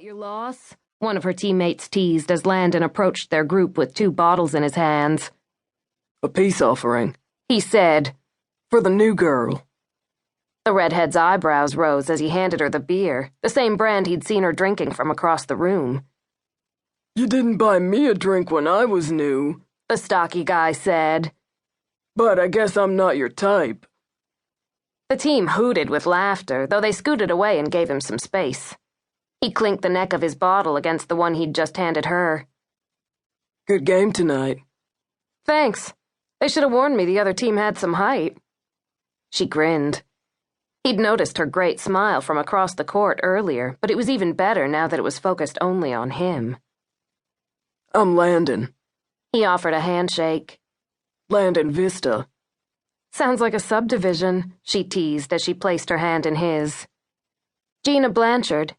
your loss?" one of her teammates teased as Landon approached their group with 2 bottles in his hands. "A peace offering," he said. "For the new girl." The redhead's eyebrows rose as he handed her the beer, the same brand he'd seen her drinking from across the room. "You didn't buy me a drink when I was new," the stocky guy said. "But I guess I'm not your type." The team hooted with laughter, though they scooted away and gave him some space. He clinked the neck of his bottle against the one he'd just handed her. "Good game tonight." "Thanks. They should have warned me the other team had some height." She grinned. He'd noticed her great smile from across the court earlier, but it was even better now that it was focused only on him. "I'm Landon." He offered a handshake. "Landon Vista." "Sounds like a subdivision," she teased as she placed her hand in his. "Gina Blanchard."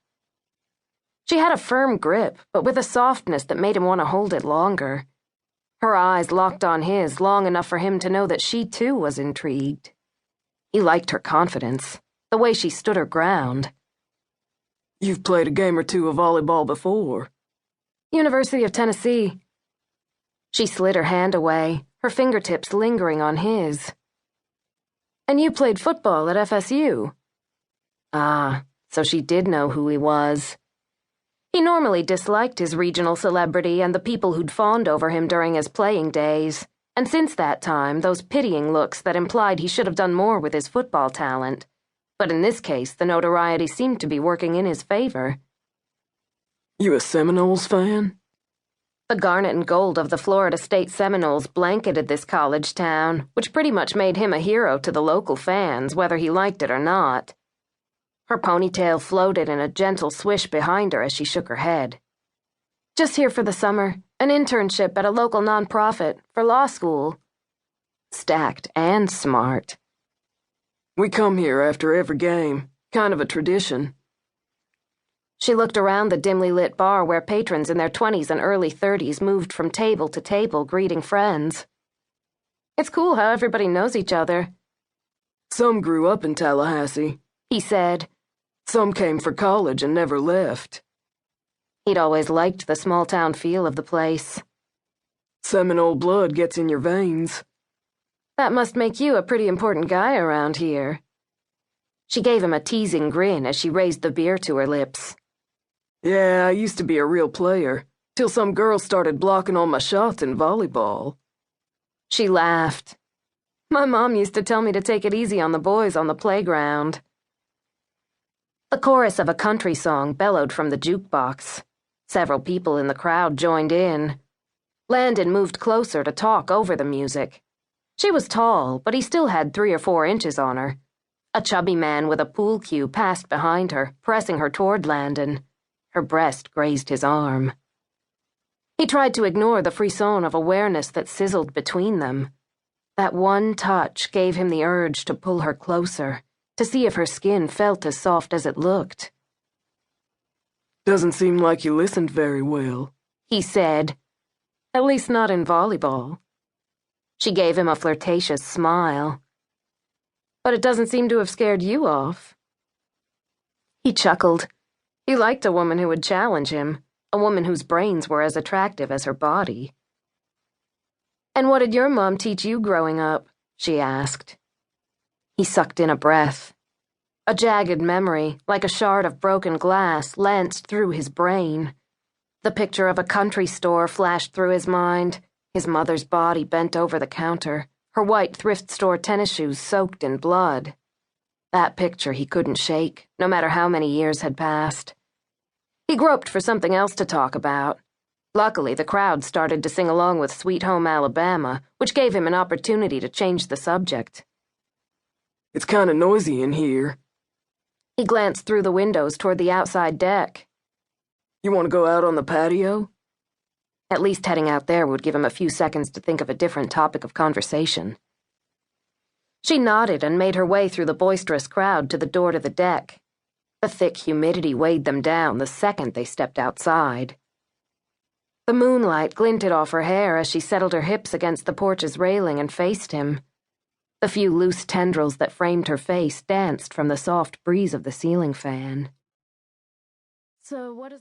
She had a firm grip, but with a softness that made him want to hold it longer. Her eyes locked on his long enough for him to know that she too was intrigued. He liked her confidence, the way she stood her ground. "You've played a game or 2 of volleyball before." "University of Tennessee." She slid her hand away, her fingertips lingering on his. "And you played football at FSU." Ah, so she did know who he was. He normally disliked his regional celebrity and the people who'd fawned over him during his playing days, and since that time, those pitying looks that implied he should have done more with his football talent. But in this case, the notoriety seemed to be working in his favor. "You a Seminoles fan?" The garnet and gold of the Florida State Seminoles blanketed this college town, which pretty much made him a hero to the local fans, whether he liked it or not. Her ponytail floated in a gentle swish behind her as she shook her head. "Just here for the summer, an internship at a local nonprofit for law school." Stacked and smart. "We come here after every game, kind of a tradition." She looked around the dimly lit bar where patrons in their 20s and early 30s moved from table to table greeting friends. "It's cool how everybody knows each other." "Some grew up in Tallahassee," he said. "Some came for college and never left." He'd always liked the small-town feel of the place. "Seminole blood gets in your veins." "That must make you a pretty important guy around here." She gave him a teasing grin as she raised the beer to her lips. "Yeah, I used to be a real player, till some girls started blocking all my shots in volleyball." She laughed. "My mom used to tell me to take it easy on the boys on the playground." The chorus of a country song bellowed from the jukebox. Several people in the crowd joined in. Landon moved closer to talk over the music. She was tall, but he still had 3 or 4 inches on her. A chubby man with a pool cue passed behind her, pressing her toward Landon. Her breast grazed his arm. He tried to ignore the frisson of awareness that sizzled between them. That one touch gave him the urge to pull her closer, to see if her skin felt as soft as it looked. "Doesn't seem like you listened very well," he said. "At least not in volleyball." She gave him a flirtatious smile. "But it doesn't seem to have scared you off." He chuckled. He liked a woman who would challenge him, a woman whose brains were as attractive as her body. "And what did your mom teach you growing up?" she asked. He sucked in a breath. A jagged memory, like a shard of broken glass, lanced through his brain. The picture of a country store flashed through his mind, his mother's body bent over the counter, her white thrift store tennis shoes soaked in blood. That picture he couldn't shake, no matter how many years had passed. He groped for something else to talk about. Luckily, the crowd started to sing along with Sweet Home Alabama, which gave him an opportunity to change the subject. "It's kind of noisy in here." He glanced through the windows toward the outside deck. "You want to go out on the patio?" At least heading out there would give him a few seconds to think of a different topic of conversation. She nodded and made her way through the boisterous crowd to the door to the deck. The thick humidity weighed them down the second they stepped outside. The moonlight glinted off her hair as she settled her hips against the porch's railing and faced him. The few loose tendrils that framed her face danced from the soft breeze of the ceiling fan. "So what is